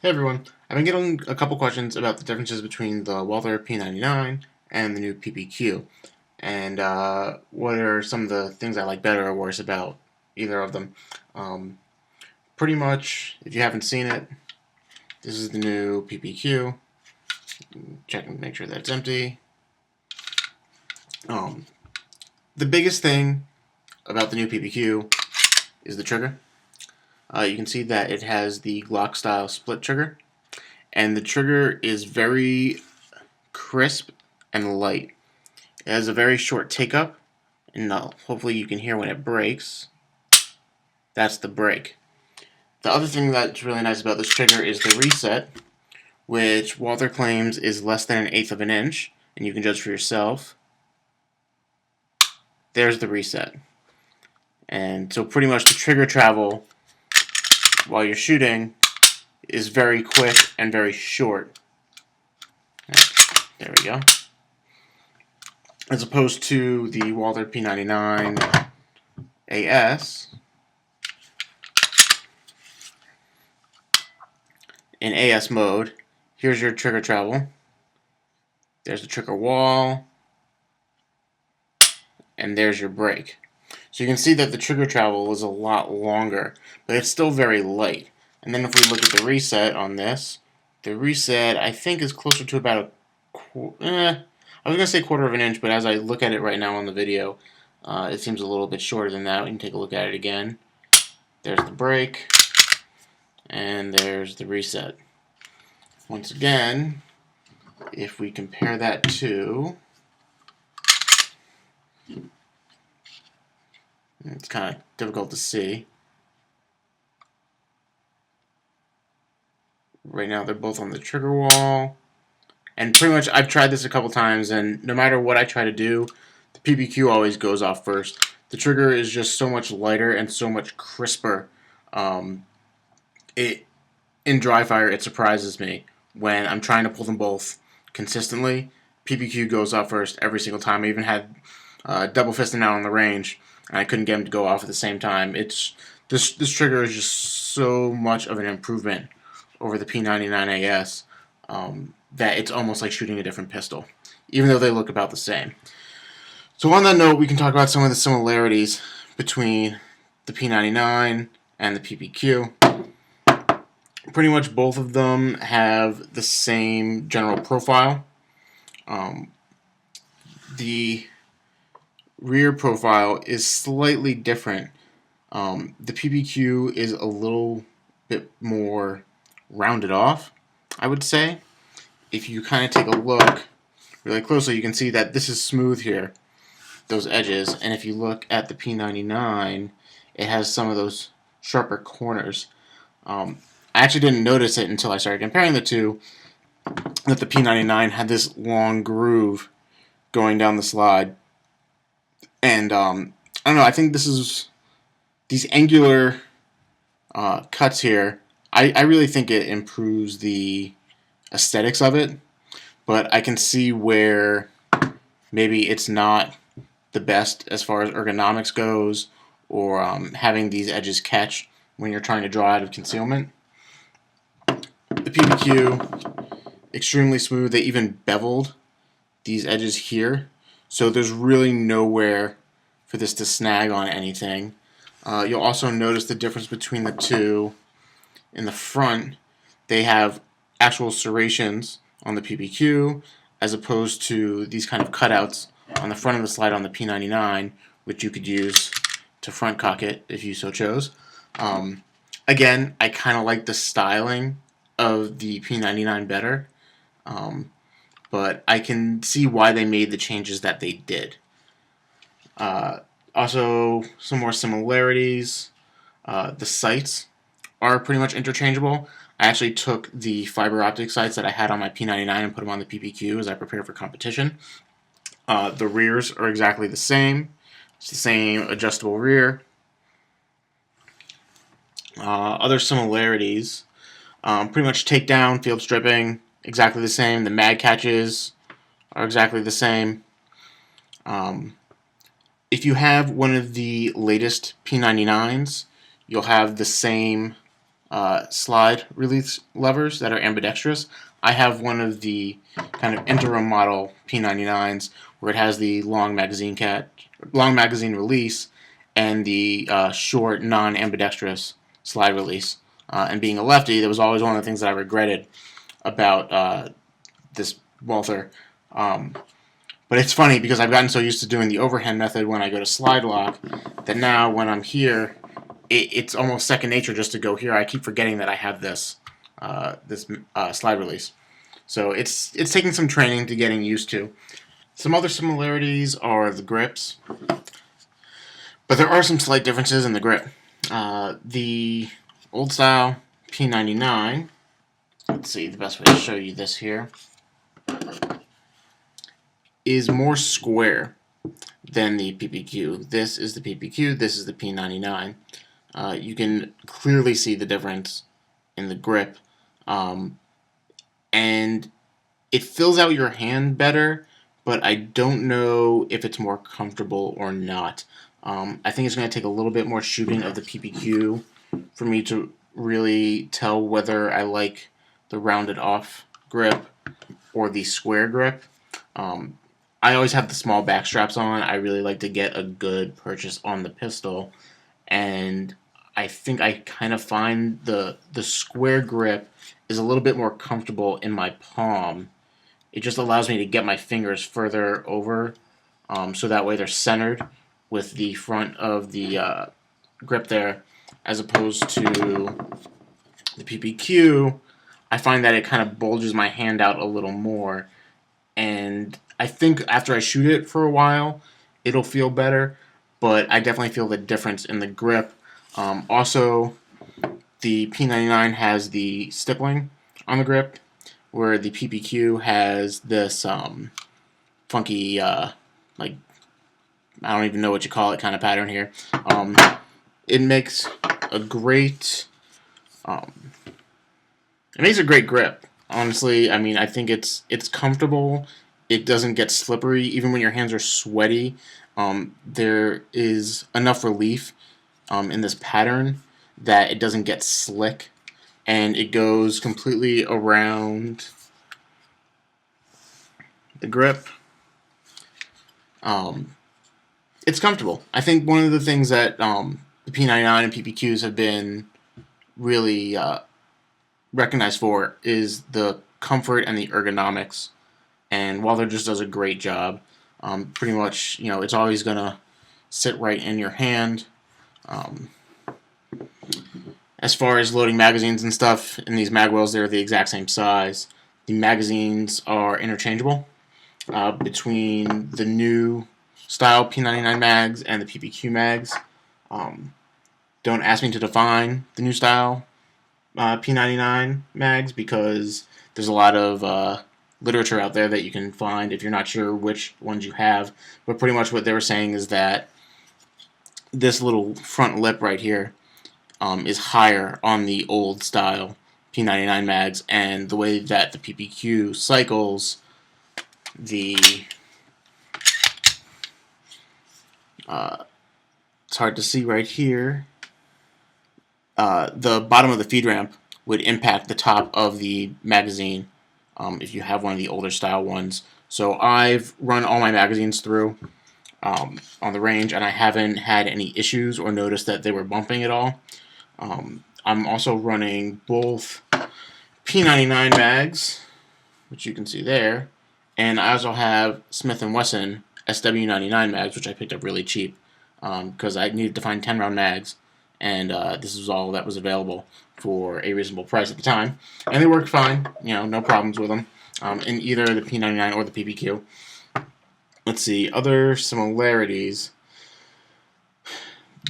Hey everyone, I've been getting a couple questions about the differences between the Walther P99 and the new PPQ, and what are some of the things I like better or worse about either of them. Um, Pretty much, if you haven't seen it, this is the new PPQ. Check and make sure that it's empty. Um, the biggest thing about the new PPQ is the trigger. You can see that it has the Glock style split trigger, and the trigger is very crisp and light. It has a very short take up, and hopefully you can hear when it breaks. That's the break. The other thing that's really nice about this trigger is the reset, which Walther claims is less than 1/8 of an inch, and you can judge for yourself. There's the reset. And so pretty much the trigger travel while you're shooting is very quick and very short. There we go. As opposed to the Walther P99 AS. In AS mode, here's your trigger travel. There's the trigger wall, and there's your break. So you can see that the trigger travel is a lot longer, but it's still very light. And then if we look at the reset on this, the reset I think is closer to about I was going to say 1/4 of an inch, but as I look at it right now on the video, it seems a little bit shorter than that. We can take a look at it again. There's the break, and there's the reset. Once again, if we compare that to, it's kind of difficult to see. Right now they're both on the trigger wall. And pretty much I've tried this a couple times, and no matter what I try to do, the PPQ always goes off first. The trigger is just so much lighter and so much crisper. In dry fire, it surprises me when I'm trying to pull them both consistently. PPQ goes off first every single time. I even had double fisting out on the range, and I couldn't get them to go off at the same time. This trigger is just so much of an improvement over the P99 AS that it's almost like shooting a different pistol, even though they look about the same. So on that note, we can talk about some of the similarities between the P99 and the PPQ. Pretty much both of them have the same general profile. The rear profile is slightly different. The PPQ is a little bit more rounded off, I would say. If you kind of take a look really closely, you can see that this is smooth here, those edges, and if you look at the P99, it has some of those sharper corners. I actually didn't notice it until I started comparing the two, that the P99 had this long groove going down the slide. And I don't know, I think these angular cuts here, I really think it improves the aesthetics of it, but I can see where maybe it's not the best as far as ergonomics goes, or having these edges catch when you're trying to draw out of concealment. The PPQ, extremely smooth. They even beveled these edges here, so there's really nowhere for this to snag on anything. You'll also notice the difference between the two. In the front, they have actual serrations on the PPQ, as opposed to these kind of cutouts on the front of the slide on the P99, which you could use to front cock it if you so chose. Again, I kind of like the styling of the P99 better, but I can see why they made the changes that they did. Also, some more similarities. The sights are pretty much interchangeable. I actually took the fiber optic sights that I had on my P99 and put them on the PPQ as I prepared for competition. The rears are exactly the same. It's the same adjustable rear. Other similarities, pretty much takedown, field stripping, exactly the same. The mag catches are exactly the same. If you have one of the latest P99s, you'll have the same slide release levers that are ambidextrous. I have one of the kind of interim model P99s where it has the long magazine release and the short non-ambidextrous slide release. And being a lefty, that was always one of the things that I regretted about this Walther. But it's funny because I've gotten so used to doing the overhand method when I go to slide lock that now when I'm here, it's almost second nature just to go here. I keep forgetting that I have this slide release. So it's taking some training to getting used to. Some other similarities are the grips, but there are some slight differences in the grip. The old style P99, let's see the best way to show you this here, is more square than the PPQ. This is the PPQ, this is the P99. You can clearly see the difference in the grip, and it fills out your hand better, but I don't know if it's more comfortable or not. I think it's going to take a little bit more shooting of the PPQ for me to really tell whether I like the rounded off grip or the square grip. I always have the small back straps on. I really like to get a good purchase on the pistol, and I think I kind of find the square grip is a little bit more comfortable in my palm. It just allows me to get my fingers further over, so that way they're centered with the front of the grip there, as opposed to the PPQ. I find that it kind of bulges my hand out a little more, and I think after I shoot it for a while, it'll feel better, but I definitely feel the difference in the grip. Also, the P99 has the stippling on the grip, where the PPQ has this funky, like, I don't even know what you call it, kind of pattern here. It makes a great, grip. Honestly, I mean, I think it's comfortable. It doesn't get slippery, even when your hands are sweaty. There is enough relief in this pattern that it doesn't get slick, and it goes completely around the grip. It's comfortable. I think one of the things that the P99 and PPQs have been really recognized for is the comfort and the ergonomics. And Walther just does a great job. Pretty much, it's always going to sit right in your hand. As far as loading magazines and stuff, in these magwells, they're the exact same size. The magazines are interchangeable between the new style P99 mags and the PPQ mags. Don't ask me to define the new style P99 mags because there's a lot of literature out there that you can find if you're not sure which ones you have. But pretty much what they were saying is that this little front lip right here is higher on the old style P99 mags, and the way that the PPQ cycles, it's hard to see right here, the bottom of the feed ramp would impact the top of the magazine if you have one of the older style ones. So I've run all my magazines through on the range, and I haven't had any issues or noticed that they were bumping at all. I'm also running both P99 mags, which you can see there, and I also have Smith & Wesson SW99 mags, which I picked up really cheap because I needed to find 10-round mags, and this is all that was available for a reasonable price at the time, and they worked fine. No problems with them in either the P99 or the PPQ. Let's see, other similarities.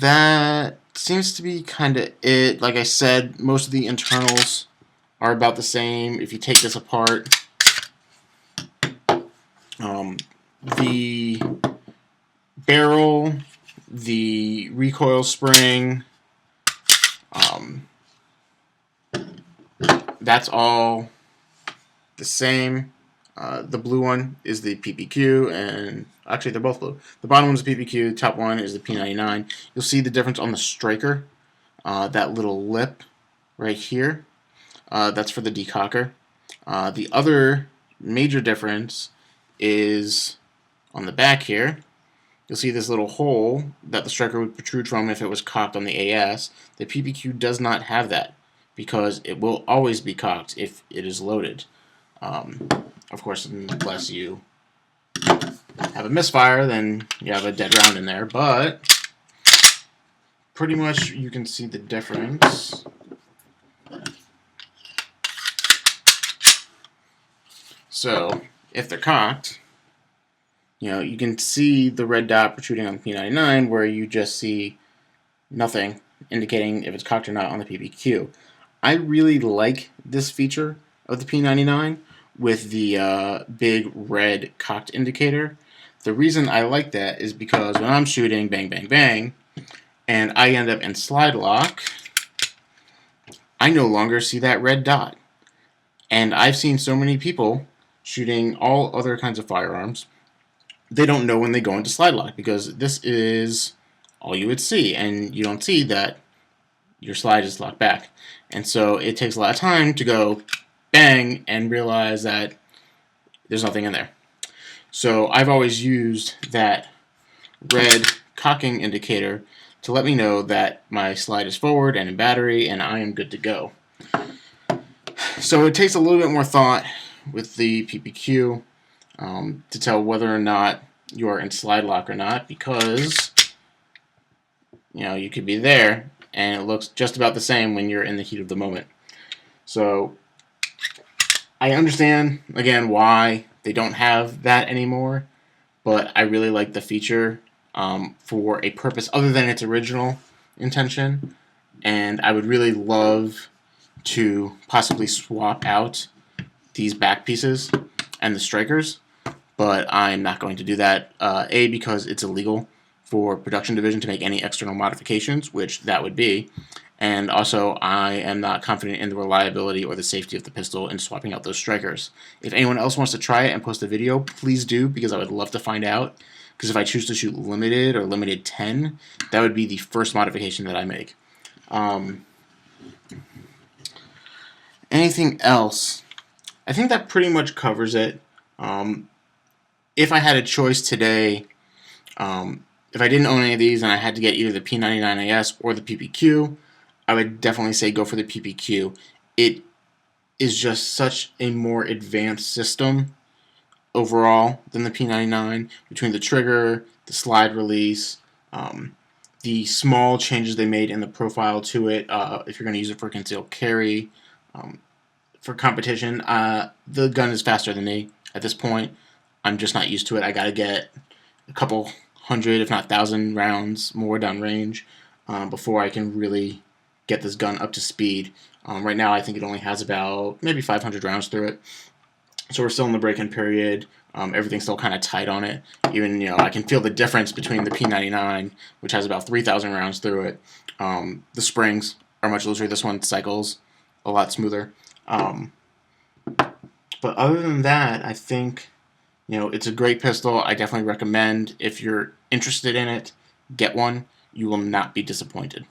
That seems to be kind of it. Like I said, most of the internals are about the same. If you take this apart, the barrel, the recoil spring, that's all the same. The blue one is the PPQ, and actually they're both blue. The bottom one's the PPQ, the top one is the P99. You'll see the difference on the striker, that little lip right here. That's for the decocker. The other major difference is on the back here. You'll see this little hole that the striker would protrude from if it was cocked on the AS. The PPQ does not have that because it will always be cocked if it is loaded. Of course, unless you have a misfire, then you have a dead round in there, but pretty much you can see the difference. So if they're cocked, you can see the red dot protruding on the P99 where you just see nothing indicating if it's cocked or not on the PPQ. I really like this feature of the P99 with the big red cocked indicator. The reason I like that is because when I'm shooting bang, bang, bang, and I end up in slide lock, I no longer see that red dot. And I've seen so many people shooting all other kinds of firearms, they don't know when they go into slide lock because this is all you would see, and you don't see that your slide is locked back. And so it takes a lot of time to go bang and realize that there's nothing in there. So I've always used that red cocking indicator to let me know that my slide is forward and in battery and I am good to go. So it takes a little bit more thought with the PPQ to tell whether or not you're in slide lock or not, because you could be there and it looks just about the same when you're in the heat of the moment. So I understand again why they don't have that anymore, but I really like the feature for a purpose other than its original intention, and I would really love to possibly swap out these back pieces and the strikers, but I'm not going to do that. A, because it's illegal for production division to make any external modifications, which that would be, and also I am not confident in the reliability or the safety of the pistol in swapping out those strikers. If anyone else wants to try it and post a video, please do, because I would love to find out, because if I choose to shoot limited or limited 10, that would be the first modification that I make. Anything else? I think that pretty much covers it. If I had a choice today, if I didn't own any of these and I had to get either the P99AS or the PPQ, I would definitely say go for the PPQ. It is just such a more advanced system overall than the P99, between the trigger, the slide release, the small changes they made in the profile to it, if you're going to use it for concealed carry, for competition. The gun is faster than me at this point. I'm just not used to it. I got to get a couple hundred, if not 1,000 rounds more downrange before I can really get this gun up to speed. Right now I think it only has about maybe 500 rounds through it. So we're still in the break-in period. Everything's still kind of tight on it. Even, I can feel the difference between the P99, which has about 3,000 rounds through it. The springs are much looser. This one cycles a lot smoother. But other than that, I think, it's a great pistol. I definitely recommend, if you're interested in it, get one. You will not be disappointed.